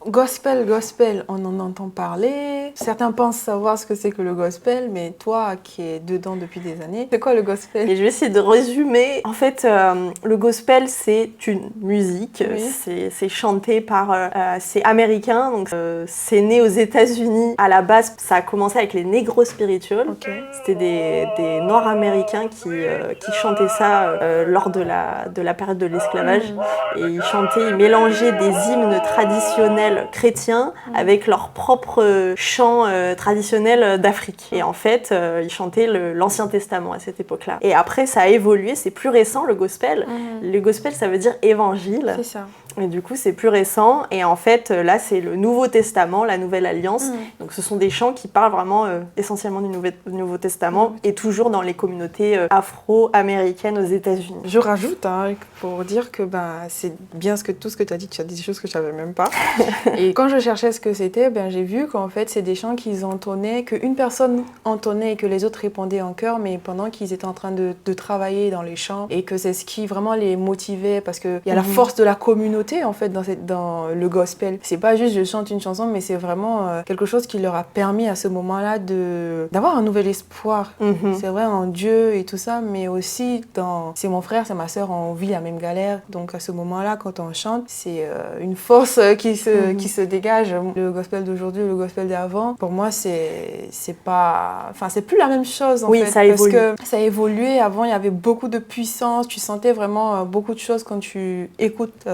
Gospel, on en entend parler. Certains pensent savoir ce que c'est que le gospel, mais toi qui es dedans depuis des années, c'est quoi le gospel? Et je vais essayer de résumer. En fait, le gospel, c'est une musique. Oui. C'est chanté par... c'est américain, donc c'est né aux États-Unis. À la base, ça a commencé avec les Negro Spirituals. Okay. C'était des Noirs américains qui chantaient ça lors de la période de l'esclavage. Et ils chantaient, ils mélangeaient des hymnes traditionnels chrétiens avec leurs propres chants traditionnels d'Afrique. Et en fait, ils chantaient l'Ancien Testament à cette époque-là. Et après, ça a évolué, c'est plus récent le gospel. Le gospel, ça veut dire évangile. C'est ça. Et du coup, c'est plus récent. Et en fait, là, c'est le Nouveau Testament, la Nouvelle Alliance. Donc, ce sont des chants qui parlent vraiment essentiellement du Nouveau Testament et toujours dans les communautés afro-américaines aux États-Unis. Je rajoute pour dire que c'est bien tout ce que tu as dit. Tu as dit des choses que je savais même pas. Et quand je cherchais ce que c'était, j'ai vu qu'en fait, c'est des chants qu'ils entonnaient, qu'une personne entonnait et que les autres répondaient en chœur, mais pendant qu'ils étaient en train de travailler dans les chants. Et que c'est ce qui vraiment les motivait parce qu'il y a la force de la communauté en fait dans le gospel. C'est pas juste je chante une chanson, mais c'est vraiment quelque chose qui leur a permis à ce moment-là d'avoir un nouvel espoir. C'est vrai en Dieu et tout ça, mais aussi c'est mon frère, c'est ma sœur, on vit la même galère. Donc à ce moment-là, quand on chante, c'est une force qui se dégage. Le gospel d'aujourd'hui, le gospel d'avant, pour moi c'est plus la même chose en fait. Ça évolue. Parce que ça a évolué. Avant, il y avait beaucoup de puissance. Tu sentais vraiment beaucoup de choses quand tu écoutes.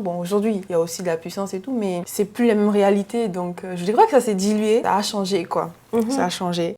Aujourd'hui, il y a aussi de la puissance et tout, mais c'est plus la même réalité. Donc, je dirais que ça s'est dilué. Ça a changé, quoi. Ça a changé.